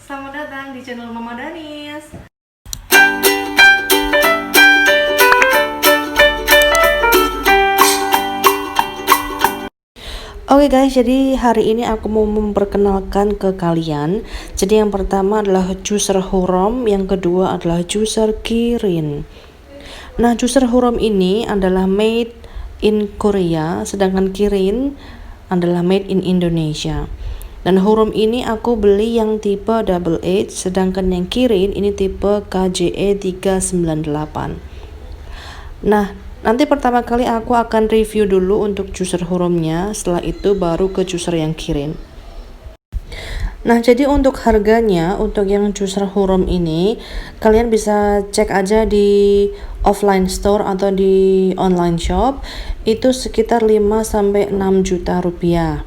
Selamat datang di channel Mama Danis. Oke guys, jadi hari ini aku mau memperkenalkan ke kalian. Jadi yang pertama adalah juicer Hurom, yang kedua adalah juicer Kirin. Nah, juicer Hurom ini adalah made in Korea, sedangkan Kirin adalah made in Indonesia. Dan Hurom ini aku beli yang tipe double H, sedangkan yang Kirin ini tipe KJE 398. Nah, nanti pertama kali aku akan review dulu untuk juicer Huromnya, setelah itu baru ke juicer yang Kirin. Nah, jadi untuk harganya, untuk yang juicer Hurom ini, kalian bisa cek aja di offline store atau di online shop, itu sekitar 5-6 juta rupiah.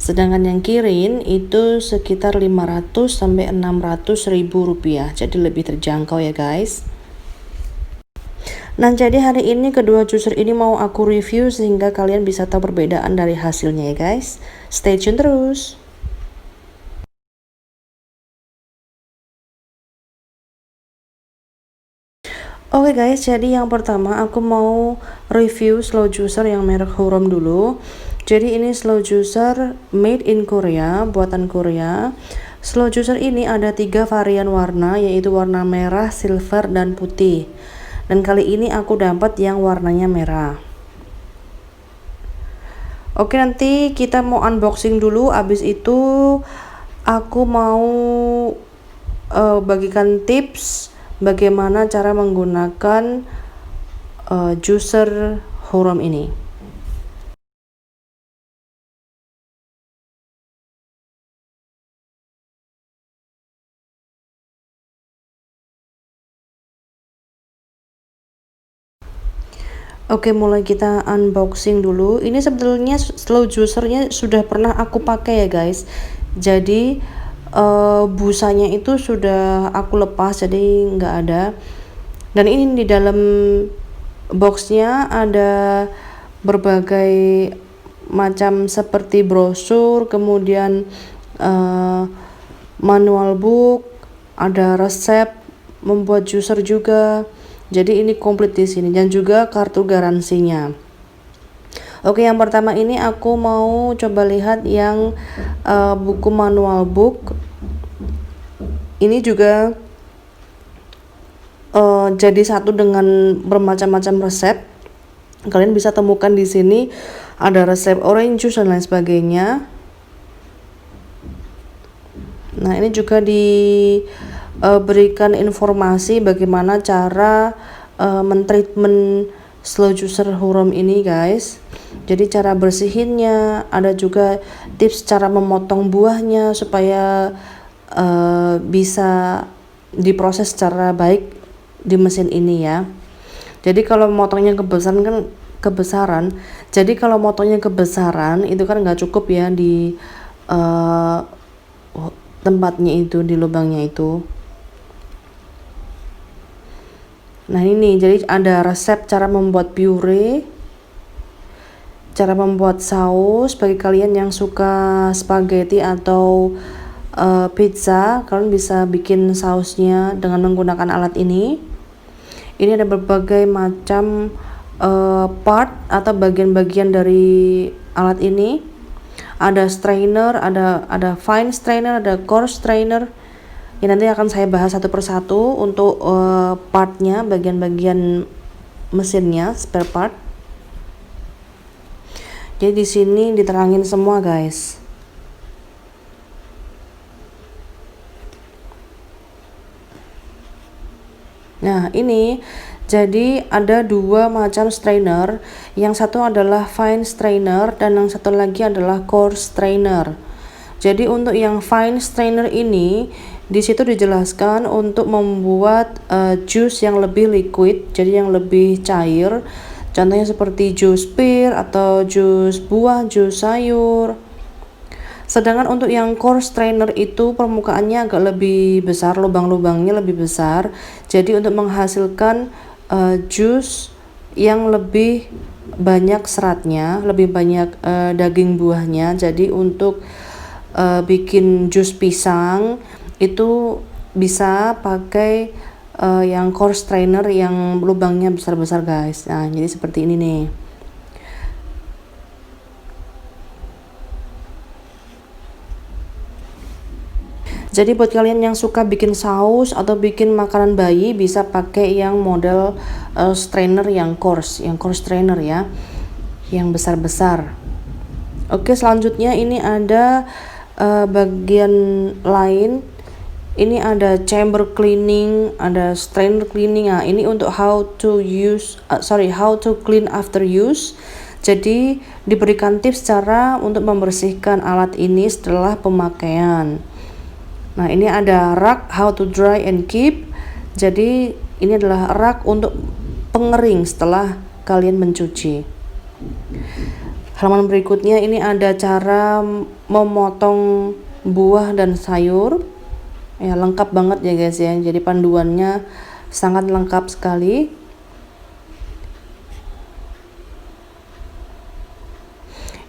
Sedangkan yang Kirin itu sekitar 500-600 ribu rupiah, jadi lebih terjangkau ya guys. Nah, jadi hari ini kedua juicer ini mau aku review sehingga kalian bisa tahu perbedaan dari hasilnya ya guys. Stay tune terus. Oke guys, jadi yang pertama aku mau review slow juicer yang merek Hurom dulu. Jadi ini slow juicer made in Korea, buatan Korea. Slow juicer ini ada 3 varian warna, yaitu warna merah, silver, dan putih. Dan kali ini aku dapat yang warnanya merah. Oke, nanti kita mau unboxing dulu, abis itu aku mau bagikan tips bagaimana cara menggunakan juicer Hurom ini. Oke, mulai kita unboxing dulu. Ini sebetulnya slow juicernya sudah pernah aku pakai ya guys. Jadi busanya itu sudah aku lepas, jadi nggak ada. Dan ini di dalam boxnya ada berbagai macam seperti brosur, kemudian manual book, ada resep membuat juicer juga. Jadi ini komplit di sini, dan juga kartu garansinya. Oke, yang pertama ini aku mau coba lihat yang buku manual book. Ini juga jadi satu dengan bermacam-macam resep. Kalian bisa temukan di sini ada resep orange juice dan lain sebagainya. Nah, ini juga berikan informasi bagaimana cara mentreatment slow juicer Hurom ini guys. Jadi cara bersihinnya, ada juga tips cara memotong buahnya supaya bisa diproses secara baik di mesin ini ya. Jadi kalau motongnya kebesaran, jadi kalau motongnya kebesaran itu kan nggak cukup ya di tempatnya itu, di lubangnya itu. Nah, ini jadi ada resep cara membuat puree, cara membuat saus bagi kalian yang suka spaghetti atau pizza. Kalian bisa bikin sausnya dengan menggunakan alat ini. Ini ada berbagai macam part atau bagian-bagian dari alat ini. Ada strainer, ada fine strainer, ada coarse strainer. Ini nanti akan saya bahas satu persatu untuk partnya, bagian-bagian mesinnya, spare part. Jadi di sini diterangin semua guys. Nah, ini jadi ada 2 macam strainer. Yang satu adalah fine strainer dan yang satu lagi adalah coarse strainer. Jadi untuk yang fine strainer ini, di situ dijelaskan untuk membuat jus yang lebih liquid, jadi yang lebih cair. Contohnya seperti jus pir atau jus buah, jus sayur. Sedangkan untuk yang coarse strainer itu permukaannya agak lebih besar, lubang-lubangnya lebih besar. Jadi untuk menghasilkan jus yang lebih banyak seratnya, lebih banyak daging buahnya. Jadi untuk bikin jus pisang itu bisa pakai yang core strainer yang lubangnya besar-besar guys. Nah jadi seperti ini nih. Jadi buat kalian yang suka bikin saus atau bikin makanan bayi bisa pakai yang model strainer yang coarse strainer ya, yang besar-besar. Oke, selanjutnya ini ada bagian lain. Ini ada chamber cleaning, ada strainer cleaning. Nah, ini untuk how to clean after use. Jadi diberikan tips cara untuk membersihkan alat ini setelah pemakaian. Nah, ini ada rak how to dry and keep. Jadi ini adalah rak untuk pengering setelah kalian mencuci. Halaman berikutnya ini ada cara memotong buah dan sayur. Ya, lengkap banget ya guys ya. Jadi panduannya sangat lengkap sekali.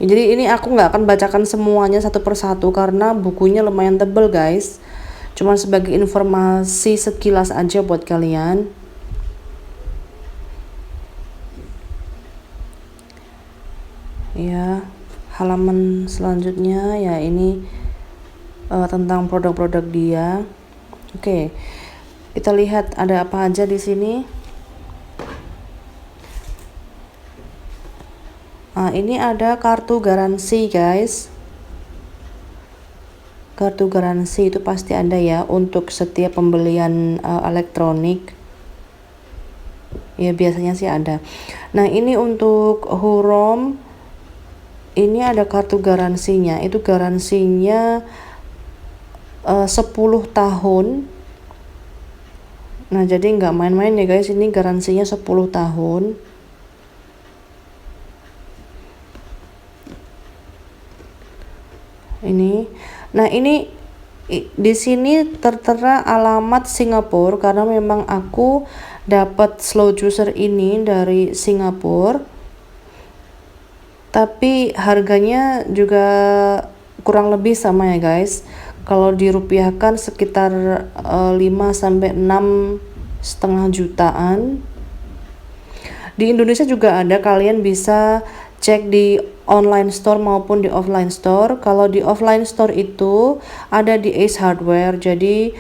Jadi ini aku nggak akan bacakan semuanya satu persatu karena bukunya lumayan tebal guys. Cuman sebagai informasi sekilas aja buat kalian. Ya, halaman selanjutnya ya ini tentang produk-produk dia. Oke, kita lihat ada apa aja di sini. Nah, ini ada kartu garansi guys. Kartu garansi itu pasti ada ya untuk setiap pembelian elektronik. Ya biasanya sih ada. Nah ini untuk Hurom, ini ada kartu garansinya. Itu garansinya 10 tahun. Nah jadi nggak main-main ya guys, ini garansinya 10 tahun. Ini, nah ini di sini tertera alamat Singapura karena memang aku dapat slow juicer ini dari Singapura. Tapi harganya juga kurang lebih sama ya guys. Kalau dirupiahkan sekitar 5 sampai 6,5 jutaan. Di Indonesia juga ada, kalian bisa cek di online store maupun di offline store. Kalau di offline store itu ada di Ace Hardware, jadi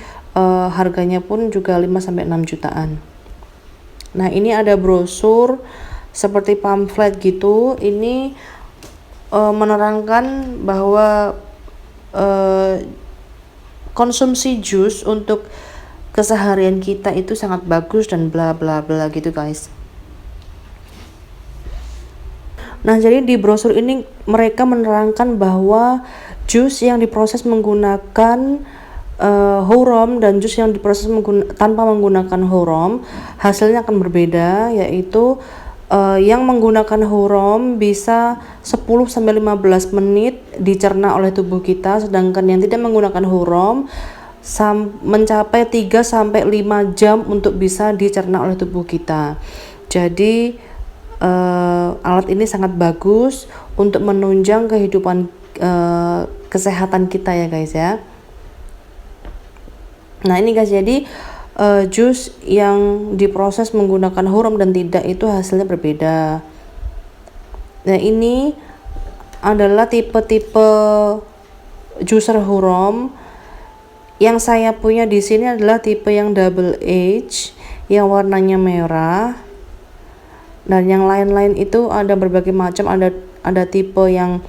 harganya pun juga 5 sampai 6 jutaan. Nah, ini ada brosur seperti pamflet gitu. Ini menerangkan bahwa konsumsi jus untuk keseharian kita itu sangat bagus dan bla bla bla gitu guys. Nah, jadi di brosur ini mereka menerangkan bahwa jus yang diproses menggunakan Hurom dan jus yang diproses tanpa menggunakan Hurom hasilnya akan berbeda, yaitu yang menggunakan Hurom bisa 10-15 menit dicerna oleh tubuh kita, sedangkan yang tidak menggunakan Hurom mencapai 3-5 jam untuk bisa dicerna oleh tubuh kita. Jadi alat ini sangat bagus untuk menunjang kehidupan kesehatan kita ya guys ya. Nah ini guys, jadi jus yang diproses menggunakan Hurom dan tidak itu hasilnya berbeda. Nah ini adalah tipe-tipe juicer Hurom. Yang saya punya di sini adalah tipe yang double H yang warnanya merah. Dan yang lain-lain itu ada berbagai macam, ada tipe yang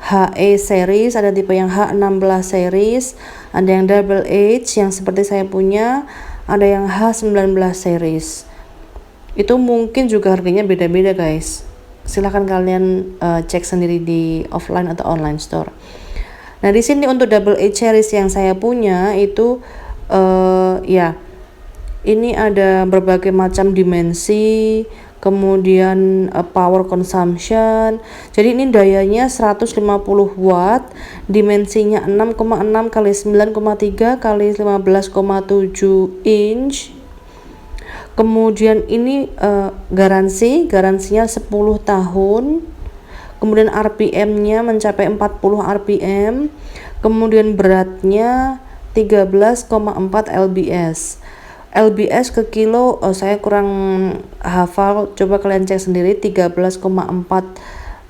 HE series, ada tipe yang H16 series, ada yang double H yang seperti saya punya, ada yang H19 series. Itu mungkin juga harganya beda-beda guys. Silahkan kalian cek sendiri di offline atau online store. Nah di sini untuk double H series yang saya punya itu ya ini ada berbagai macam dimensi, kemudian power consumption. Jadi ini dayanya 150 watt, dimensinya 6,6 kali 9,3 kali 15,7 inch. Kemudian ini garansinya 10 tahun. Kemudian RPM-nya mencapai 40 RPM. Kemudian beratnya 13,4 lbs. lbs ke kilo saya kurang hafal, coba kalian cek sendiri. 13,4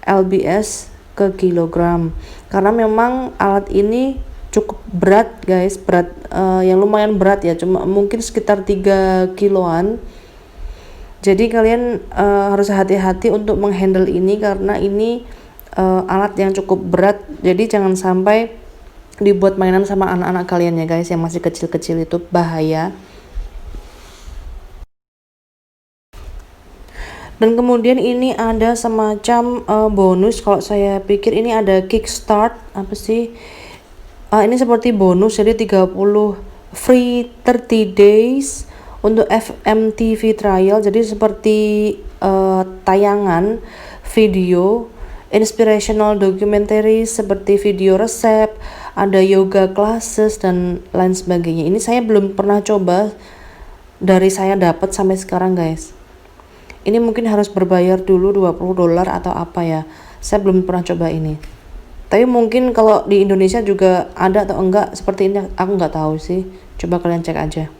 lbs ke kilogram, karena memang alat ini cukup berat guys, berat yang lumayan berat ya, cuma mungkin sekitar 3 kiloan. Jadi kalian harus hati-hati untuk menghandle ini, karena ini alat yang cukup berat, jadi jangan sampai dibuat mainan sama anak-anak kalian ya guys, yang masih kecil-kecil, itu bahaya. Dan kemudian ini ada semacam bonus, kalau saya pikir ini ada kickstart apa sih, ini seperti bonus, jadi 30 free 30 days untuk FMTV trial. Jadi seperti tayangan video inspirational documentary, seperti video resep, ada yoga classes dan lain sebagainya. Ini saya belum pernah coba, dari saya dapat sampai sekarang guys. Ini mungkin harus berbayar dulu $20 atau apa ya, saya belum pernah coba ini. Tapi mungkin kalau di Indonesia juga ada atau enggak seperti ini, aku nggak tahu sih, coba kalian cek aja.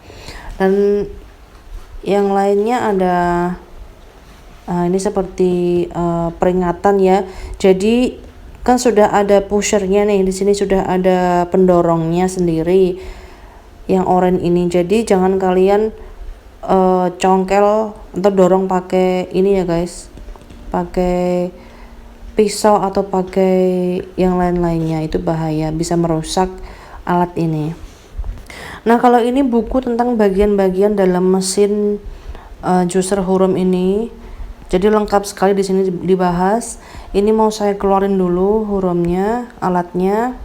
Dan yang lainnya ada ini seperti peringatan ya. Jadi kan sudah ada pushernya nih, di sini sudah ada pendorongnya sendiri yang oranye ini. Jadi jangan kalian congkel atau dorong pakai ini ya guys, pakai pisau atau pakai yang lain-lainnya, itu bahaya, bisa merusak alat ini. Nah, kalau ini buku tentang bagian-bagian dalam mesin juicer Hurom ini, jadi lengkap sekali di sini dibahas. Ini mau saya keluarin dulu Huromnya, alatnya,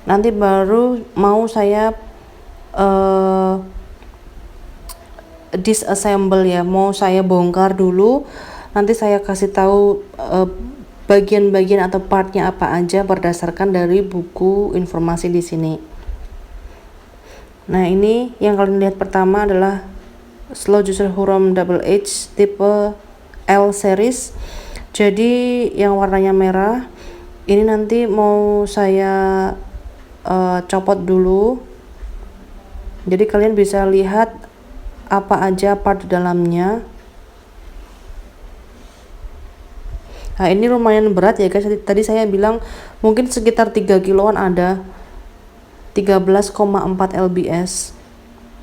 nanti baru mau saya disassemble ya, mau saya bongkar dulu, nanti saya kasih tahu bagian-bagian atau partnya apa aja berdasarkan dari buku informasi di sini. Nah, ini yang kalian lihat pertama adalah Slow Juicer Hurom Double H tipe L series. Jadi yang warnanya merah ini nanti mau saya copot dulu. Jadi kalian bisa lihat apa aja part di dalamnya. Nah, ini lumayan berat ya guys, tadi saya bilang mungkin sekitar 3 kiloan ada, 13,4 lbs.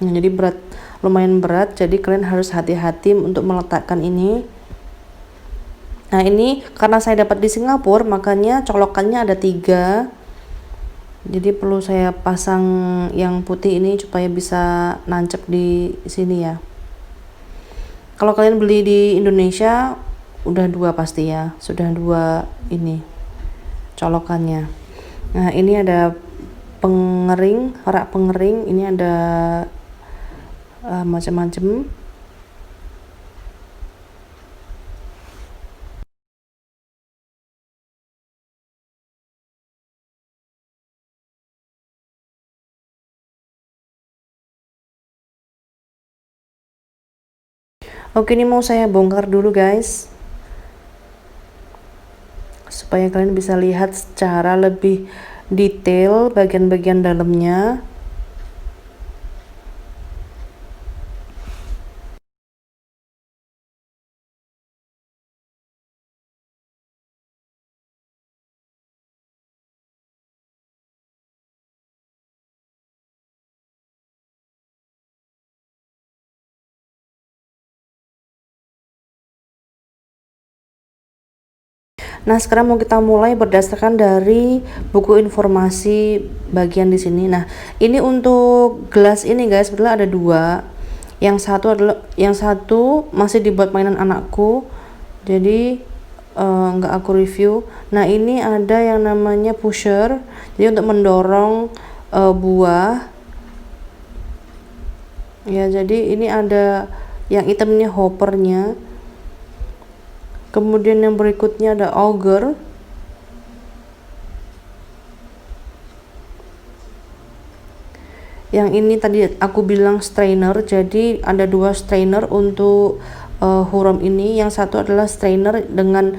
Nah, jadi berat, lumayan berat, jadi kalian harus hati-hati untuk meletakkan ini. Nah, ini karena saya dapat di Singapura, makanya colokannya ada 3. Jadi perlu saya pasang yang putih ini supaya bisa nancep di sini ya. Kalau kalian beli di Indonesia udah 2 pasti ya, sudah 2 ini colokannya. Nah, ini ada pengering, rak pengering, ini ada macam-macam. Oke, ini mau saya bongkar dulu guys, supaya kalian bisa lihat secara lebih detail bagian-bagian dalamnya. Nah, sekarang mau kita mulai berdasarkan dari buku informasi bagian di sini. Nah, ini untuk gelas ini guys, sebenarnya ada 2. Yang satu masih dibuat mainan anakku, jadi nggak aku review. Nah, ini ada yang namanya pusher, jadi untuk mendorong buah. Ya, jadi ini ada yang hitamnya hoppernya. Kemudian yang berikutnya ada auger. Yang ini tadi aku bilang strainer, jadi ada 2 strainer untuk Hurom ini. Yang satu adalah strainer dengan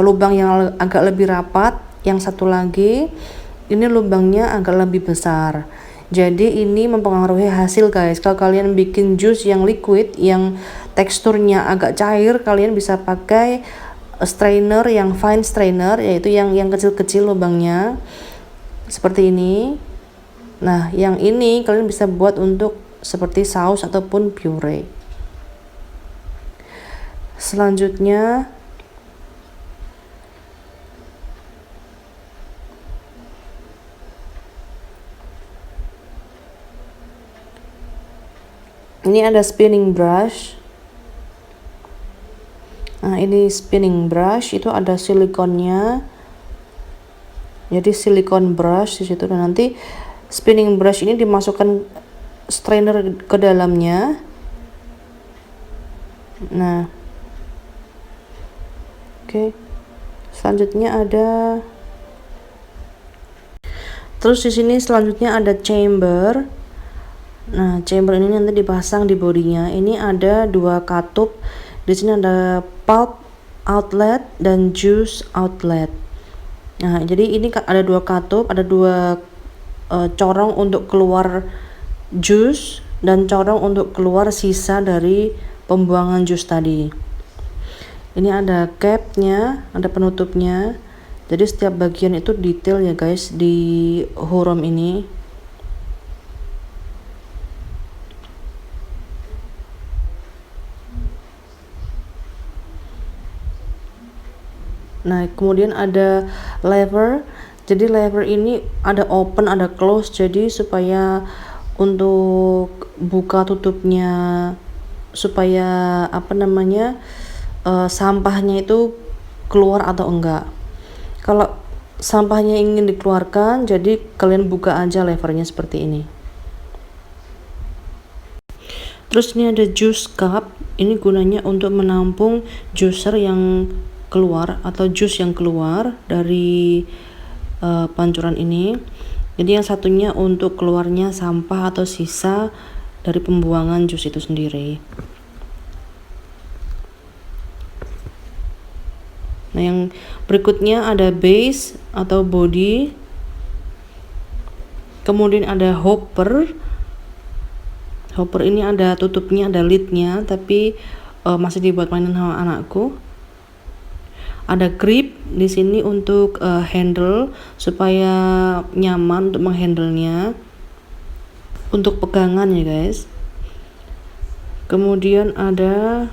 lubang yang agak lebih rapat, yang satu lagi ini lubangnya agak lebih besar. Jadi ini mempengaruhi hasil guys. Kalau kalian bikin jus yang liquid, yang teksturnya agak cair, kalian bisa pakai strainer yang fine strainer, yaitu yang kecil-kecil lubangnya seperti ini. Nah, yang ini kalian bisa buat untuk seperti saus ataupun puree. Selanjutnya ini ada spinning brush. Nah, ini spinning brush itu ada silikonnya. Jadi silikon brush di situ, dan nanti spinning brush ini dimasukkan strainer ke dalamnya. Nah, oke. Selanjutnya ada, terus di sini selanjutnya ada chamber. Nah, chamber ini nanti dipasang di bodinya. Ini ada 2 katup. Di sini ada pulp outlet dan juice outlet. Nah, jadi ini ada 2 katup, ada 2 corong untuk keluar jus dan corong untuk keluar sisa dari pembuangan jus tadi. Ini ada capnya, ada penutupnya. Jadi setiap bagian itu detail ya guys di hurom ini. Nah, kemudian ada lever. Jadi lever ini ada open, ada close. Jadi supaya untuk buka tutupnya, supaya sampahnya itu keluar atau enggak. Kalau sampahnya ingin dikeluarkan, jadi kalian buka aja levernya seperti ini. Terus ini ada juice cup. Ini gunanya untuk menampung juicer yang keluar atau jus yang keluar dari pancuran ini. Jadi yang satunya untuk keluarnya sampah atau sisa dari pembuangan jus itu sendiri. Nah, yang berikutnya ada base atau body. Kemudian ada hopper. Hopper ini ada tutupnya, ada lidnya, tapi masih dibuat mainan sama anakku. Ada grip di sini untuk handle supaya nyaman untuk menghandlenya, untuk pegangan ya guys. Kemudian ada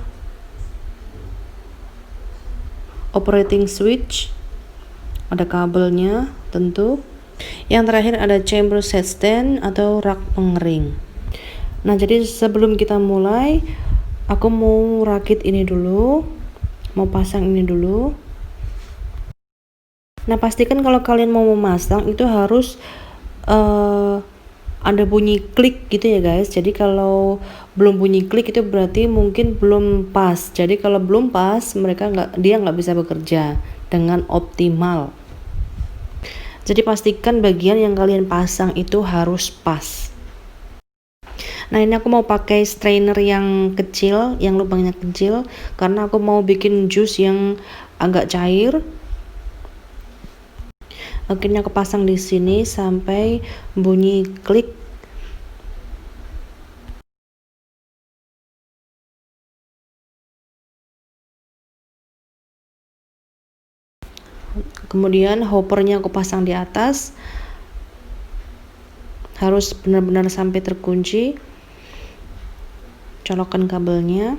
operating switch, ada kabelnya tentu. Yang terakhir ada chamber set stand atau rak pengering. Nah, jadi sebelum kita mulai, aku mau rakit ini dulu, mau pasang ini dulu. Nah, pastikan kalau kalian mau memasang itu harus ada bunyi klik gitu ya guys. Jadi kalau belum bunyi klik itu berarti mungkin belum pas. Jadi kalau belum pas, dia nggak bisa bekerja dengan optimal. Jadi pastikan bagian yang kalian pasang itu harus pas. Nah, ini aku mau pakai strainer yang kecil, yang lubangnya kecil, karena aku mau bikin jus yang agak cair. Akhirnya aku pasang di sini sampai bunyi klik. Kemudian hoppernya aku pasang di atas. Harus benar-benar sampai terkunci. Colokkan kabelnya.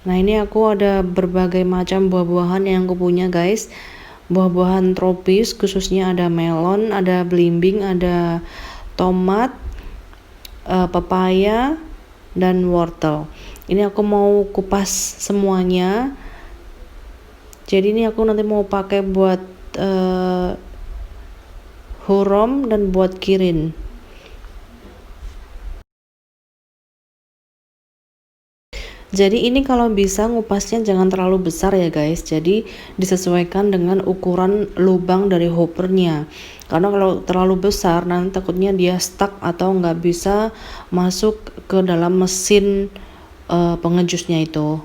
Nah, ini aku ada berbagai macam buah-buahan yang aku punya guys. Buah-buahan tropis, khususnya ada melon, ada belimbing, ada tomat, pepaya, dan wortel. Ini aku mau kupas semuanya. Jadi ini aku nanti mau pakai buat hurom dan buat kirin. Jadi ini kalau bisa ngupasnya jangan terlalu besar ya guys. Jadi disesuaikan dengan ukuran lubang dari hoppernya. Karena kalau terlalu besar nanti takutnya dia stuck atau nggak bisa masuk ke dalam mesin pengejusnya itu.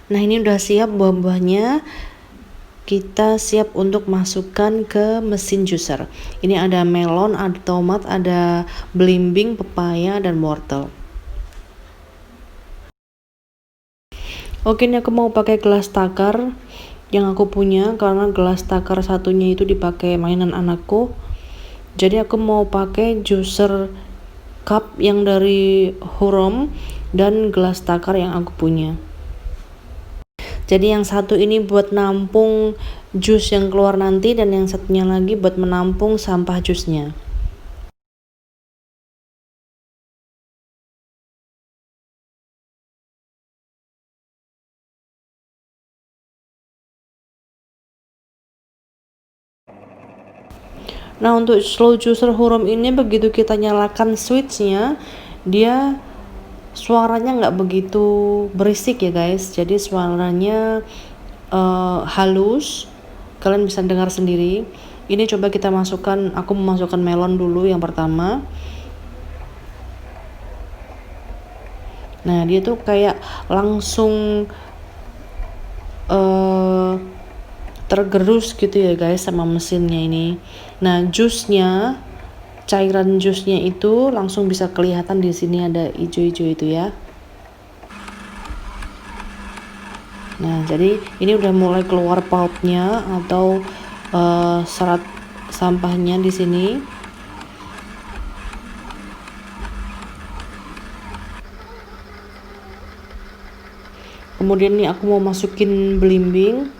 Nah, ini udah siap buah-buahnya. Kita siap untuk masukkan ke mesin juicer. Ini ada melon, ada tomat, ada belimbing, pepaya, dan wortel. Oke, ini aku mau pakai gelas takar yang aku punya, karena gelas takar satunya itu dipakai mainan anakku. Jadi aku mau pakai juicer cup yang dari Hurom dan gelas takar yang aku punya. Jadi yang satu ini buat nampung jus yang keluar nanti, dan yang satunya lagi buat menampung sampah jusnya. Nah, untuk slow juicer Hurom ini begitu kita nyalakan switchnya, dia suaranya nggak begitu berisik ya guys. Jadi suaranya halus, kalian bisa dengar sendiri. Ini coba kita masukkan, aku memasukkan melon dulu yang pertama. Nah, dia tuh kayak langsung tergerus gitu ya guys sama mesinnya ini. Nah, jusnya, cairan jusnya itu langsung bisa kelihatan di sini, ada hijau-hijau itu ya. Nah, jadi ini udah mulai keluar pulpnya atau serat sampahnya di sini. Kemudian nih aku mau masukin belimbing.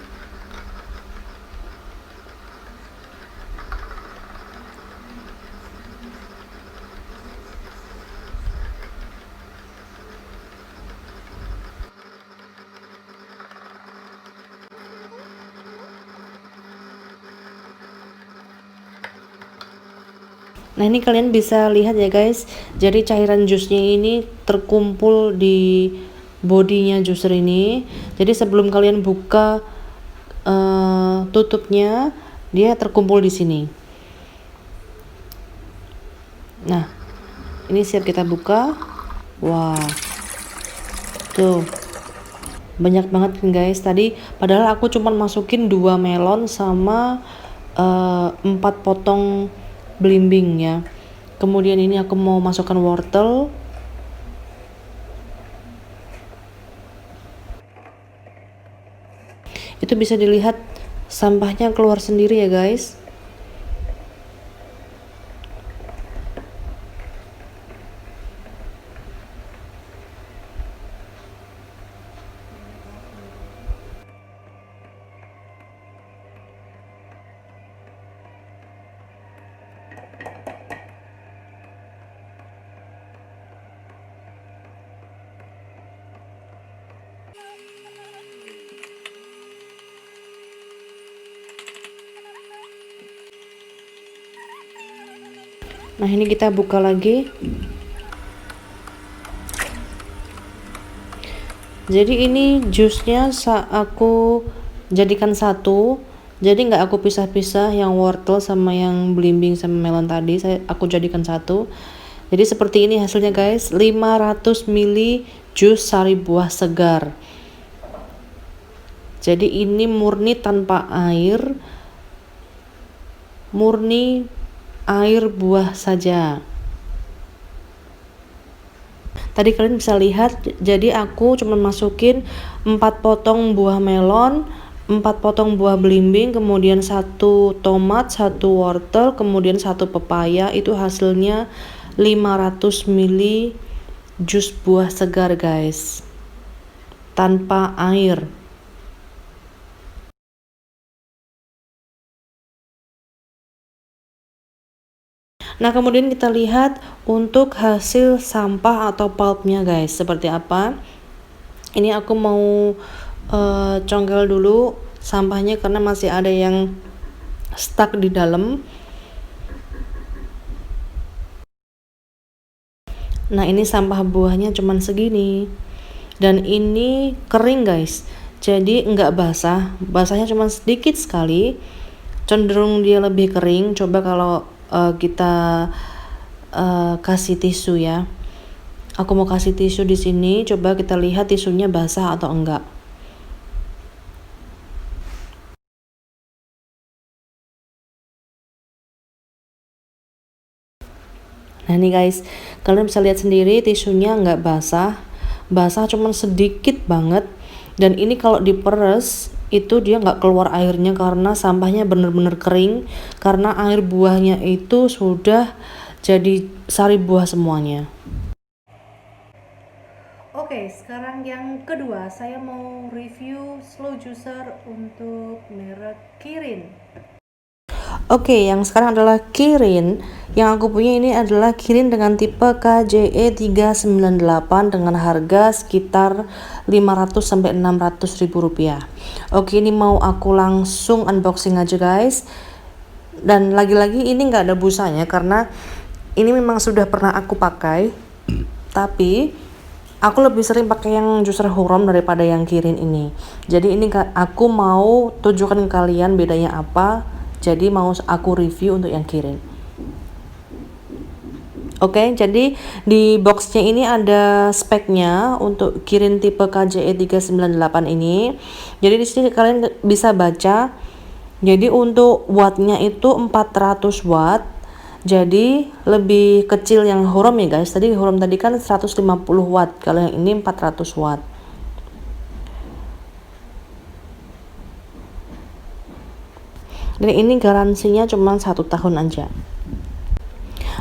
Nah, ini kalian bisa lihat ya guys, jadi cairan jusnya ini terkumpul di bodinya juicer ini. Jadi sebelum kalian buka tutupnya, dia terkumpul di sini. Nah, ini siap kita buka. Wah, tuh banyak banget kan guys. Tadi padahal aku cuma masukin 2 melon sama 4 potong belimbing ya. Kemudian ini aku mau masukkan wortel. Itu bisa dilihat sampahnya keluar sendiri ya guys. Nah, ini kita buka lagi. Jadi ini jusnya aku jadikan satu. Jadi nggak aku pisah-pisah yang wortel sama yang belimbing sama melon tadi. Aku jadikan satu. Jadi seperti ini hasilnya guys. 500 ml jus sari buah segar. Jadi ini murni tanpa air. Murni air buah saja. Tadi kalian bisa lihat, jadi aku cuma masukin 4 potong buah melon, 4 potong buah belimbing, kemudian 1 tomat, 1 wortel, kemudian 1 pepaya. Itu hasilnya 500 ml jus buah segar guys, tanpa air. Nah, kemudian kita lihat untuk hasil sampah atau pulpnya guys, seperti apa. Ini aku mau congkel dulu sampahnya karena masih ada yang stuck di dalam. Nah, ini sampah buahnya cuman segini, dan ini kering guys, jadi nggak basah, basahnya cuma sedikit sekali, cenderung dia lebih kering. Coba kalau kita kasih tisu ya, aku mau kasih tisu di sini, coba kita lihat tisunya basah atau enggak. Nah ini guys, kalian bisa lihat sendiri tisunya nggak basah, basah cuman sedikit banget. Dan ini kalau diperes itu dia nggak keluar airnya karena sampahnya bener-bener kering, karena air buahnya itu sudah jadi sari buah semuanya. Oke, sekarang yang kedua saya mau review slow juicer untuk merek Kirin. Oke, yang sekarang adalah Kirin. Yang aku punya ini adalah Kirin dengan tipe KJE 398 dengan harga sekitar 500 sampai 600 ribu rupiah. Oke, ini mau aku langsung unboxing aja guys. Dan lagi-lagi ini nggak ada busanya karena ini memang sudah pernah aku pakai. Tapi aku lebih sering pakai yang juicer Hurom daripada yang Kirin ini. Jadi ini aku mau tunjukkan ke kalian bedanya apa. Jadi mau aku review untuk yang Kirin. Oke, jadi di boxnya ini ada speknya untuk Kirin tipe KJE 398 ini. Jadi di sini kalian bisa baca. Jadi untuk wattnya itu 400 watt. Jadi lebih kecil yang Hurom ya guys. Tadi Hurom tadi kan 150 watt. Kalau yang ini 400 watt. Dan ini garansinya cuma 1 tahun aja.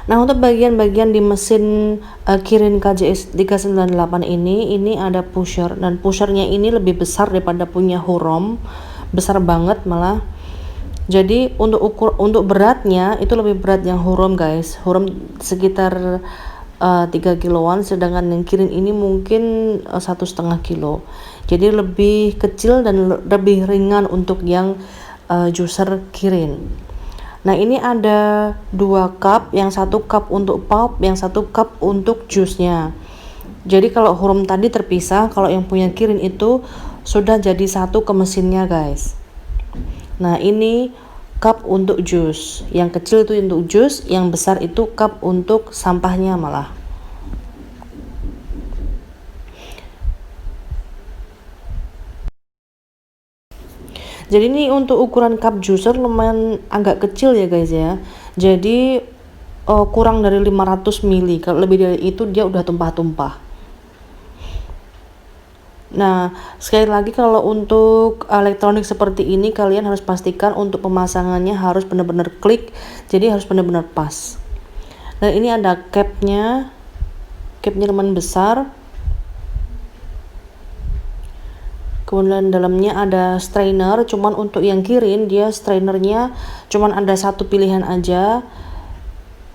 Nah untuk bagian-bagian di mesin Kirin KJE 398 ini ada pusher, dan pushernya ini lebih besar daripada punya Hurom, besar banget malah. Jadi untuk beratnya itu lebih berat yang Hurom guys. Hurom sekitar 3 kiloan, sedangkan yang Kirin ini mungkin 1,5 kilo. Jadi lebih kecil dan lebih ringan untuk yang juicer Kirin. Nah ini ada 2 cup, yang 1 cup untuk pulp, yang 1 cup untuk jusnya. Jadi kalau Hurom tadi terpisah, kalau yang punya Kirin itu sudah jadi satu ke mesinnya guys. Nah ini cup untuk jus, yang kecil itu untuk jus, yang besar itu cup untuk sampahnya malah. Jadi ini untuk ukuran cup juicer lumayan agak kecil ya guys ya. Jadi kurang dari 500 ml. Kalau lebih dari itu dia udah tumpah-tumpah. Nah, sekali lagi kalau untuk elektronik seperti ini kalian harus pastikan untuk pemasangannya harus benar-benar klik. Jadi harus benar-benar pas. Dan ini ada capnya. Capnya lumayan besar. Kemudian dalamnya ada strainer, cuman untuk yang Kirin dia strainernya cuman ada satu pilihan aja.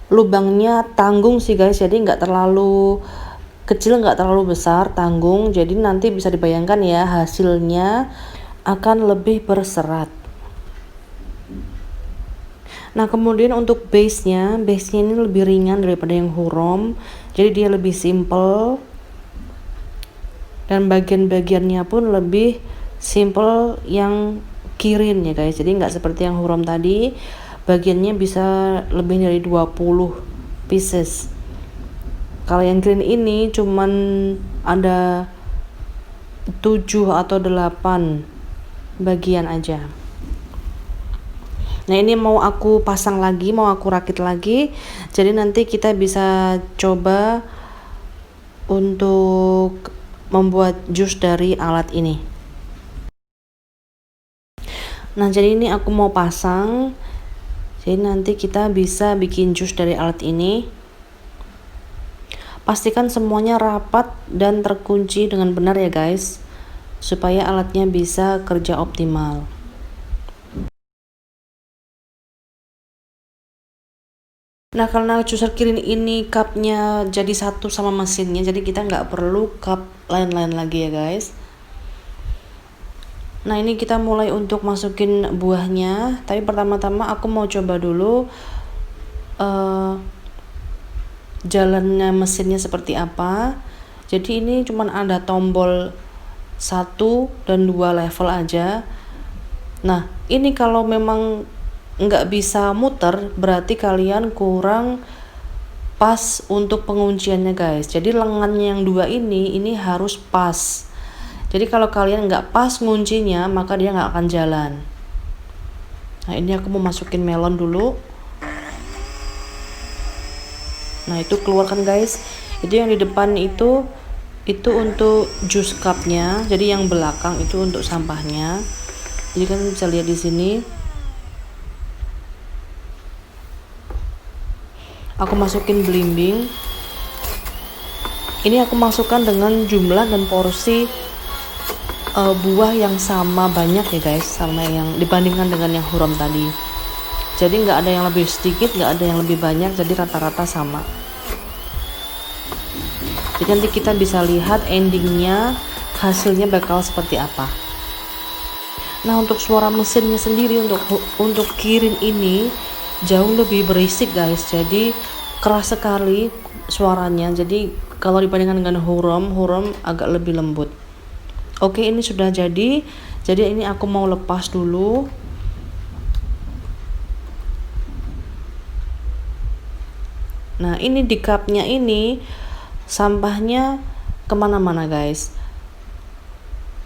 Lubangnya tanggung sih guys, jadi nggak terlalu kecil, nggak terlalu besar, tanggung. Jadi nanti bisa dibayangkan ya hasilnya akan lebih berserat. Nah kemudian untuk base-nya ini lebih ringan daripada yang Hurom, jadi dia lebih simple. Dan bagian-bagiannya pun lebih simple yang Kirin ya guys. Jadi nggak seperti yang Hurom tadi, bagiannya bisa lebih dari 20 pieces. Kalau yang Kirin ini cuman ada 7 atau 8 bagian aja. Nah ini mau aku pasang lagi, mau aku rakit lagi. Jadi nanti kita bisa coba untuk membuat jus dari alat ini. Nah jadi ini aku mau pasang. Jadi nanti kita bisa bikin jus dari alat ini. Pastikan semuanya rapat dan terkunci dengan benar ya guys, supaya alatnya bisa kerja optimal. Nah karena juicer Kirin ini cupnya jadi satu sama mesinnya, jadi kita nggak perlu cup lain-lain lagi ya guys. Nah ini kita mulai untuk masukin buahnya, tapi pertama-tama aku mau coba dulu jalannya mesinnya seperti apa. Jadi ini cuman ada tombol 1 dan 2 level aja. Nah ini kalau memang nggak bisa muter, berarti kalian kurang pas untuk pengunciannya guys. Jadi lengannya yang 2 ini harus pas. Jadi kalau kalian nggak pas nguncinya, maka dia nggak akan jalan. Nah ini aku mau masukin melon dulu. Nah itu keluarkan guys. Itu yang di depan itu untuk jus cupnya. Jadi yang belakang itu untuk sampahnya. Jadi kan bisa lihat di sini. Aku masukin belimbing. Ini aku masukkan dengan jumlah dan porsi buah yang sama banyak ya guys, sama yang dibandingkan dengan yang huram tadi. Jadi nggak ada yang lebih sedikit, nggak ada yang lebih banyak, jadi rata-rata sama. Jadi nanti kita bisa lihat endingnya hasilnya bakal seperti apa. Nah untuk suara mesinnya sendiri untuk Kirin ini jauh lebih berisik guys, jadi keras sekali suaranya. Jadi kalau dibandingkan dengan huram agak lebih lembut. Oke, ini sudah jadi ini aku mau lepas dulu. Nah ini di cupnya ini sampahnya kemana-mana guys.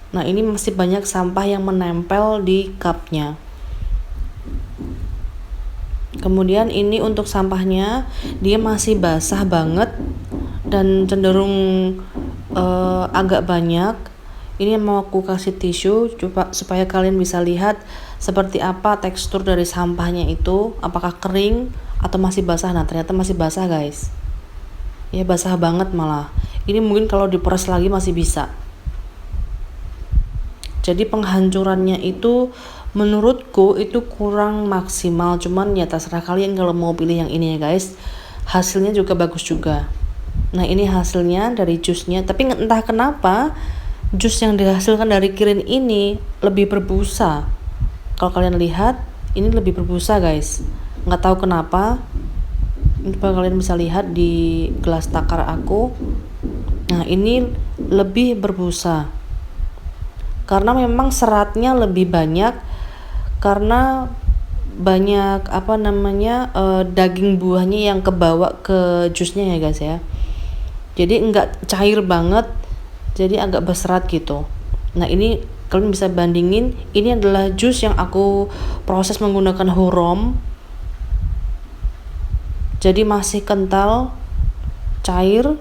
Nah ini masih banyak sampah yang menempel di cupnya. Kemudian ini untuk sampahnya, dia masih basah banget dan cenderung agak banyak. Ini mau aku kasih tisu coba supaya kalian bisa lihat seperti apa tekstur dari sampahnya itu, apakah kering atau masih basah. Nah ternyata masih basah guys, ya basah banget malah. Ini mungkin kalau diperas lagi masih bisa. Jadi penghancurannya itu menurutku itu kurang maksimal, cuman ya terserah kalian kalau mau pilih yang ini ya guys. Hasilnya juga bagus juga. Nah ini hasilnya dari jusnya, tapi entah kenapa jus yang dihasilkan dari Kirin ini lebih berbusa. Kalau kalian lihat ini lebih berbusa guys, nggak tahu kenapa. Ini kalian bisa lihat di gelas takar aku. Nah ini lebih berbusa karena memang seratnya lebih banyak, karena banyak daging buahnya yang kebawa ke jusnya ya guys ya. Jadi enggak cair banget, jadi agak berserat gitu. Nah ini kalian bisa bandingin, ini adalah jus yang aku proses menggunakan hurom, jadi masih kental, cair,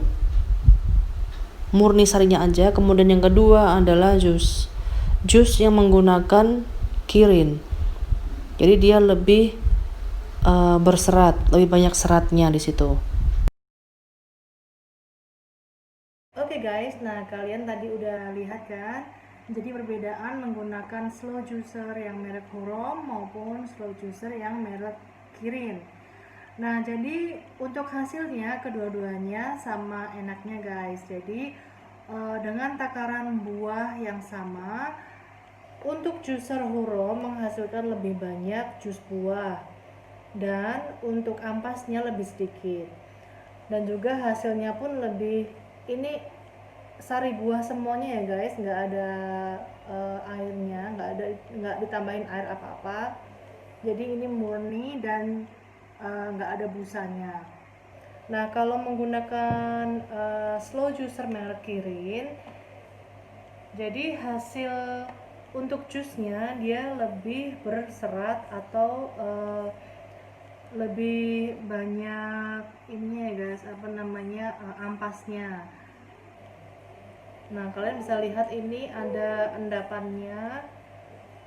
murni sarinya aja. Kemudian yang kedua adalah jus yang menggunakan Kirin, jadi dia lebih berserat, lebih banyak seratnya di situ. Oke guys, nah kalian tadi udah lihat kan, jadi perbedaan menggunakan slow juicer yang merek Hurom maupun slow juicer yang merek Kirin. Nah jadi untuk hasilnya kedua-duanya sama enaknya guys. Jadi dengan takaran buah yang sama, untuk juicer Hurom menghasilkan lebih banyak jus buah dan untuk ampasnya lebih sedikit, dan juga hasilnya pun lebih, ini sari buah semuanya ya guys, nggak ada airnya, nggak ditambahin air apa-apa, jadi ini murni dan nggak ada busanya. Nah kalau menggunakan slow juicer merek Kirin, jadi hasil untuk jusnya dia lebih berserat atau lebih banyak ininya ya guys, ampasnya. Nah kalian bisa lihat ini ada endapannya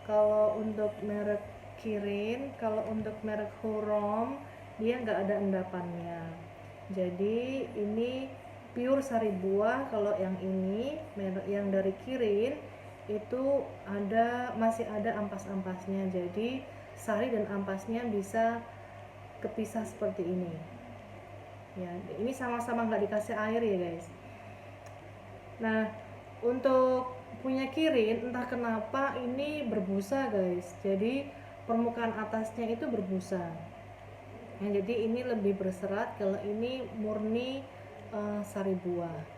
kalau untuk merek Kirin. Kalau untuk merek Hurom dia nggak ada endapannya, jadi ini pure sari buah. Kalau yang ini yang dari Kirin itu masih ada ampas-ampasnya, jadi sari dan ampasnya bisa kepisah seperti ini ya. Ini sama-sama nggak dikasih air ya guys. Nah untuk punya Kirin entah kenapa ini berbusa guys, jadi permukaan atasnya itu berbusa ya, jadi ini lebih berserat. Kalau ini murni sari buah.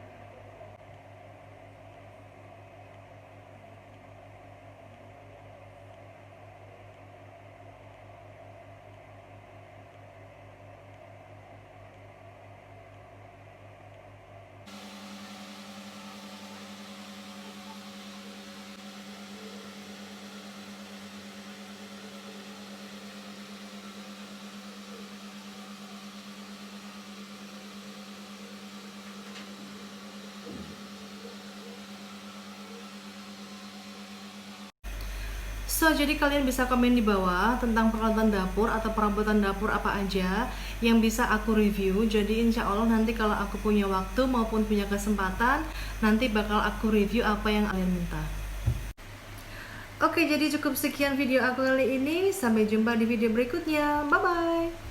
So, jadi kalian bisa komen di bawah tentang peralatan dapur atau perabotan dapur apa aja yang bisa aku review. Jadi insya Allah nanti kalau aku punya waktu maupun punya kesempatan, nanti bakal aku review apa yang kalian minta. Oke, jadi cukup sekian video aku kali ini. Sampai jumpa di video berikutnya. Bye-bye!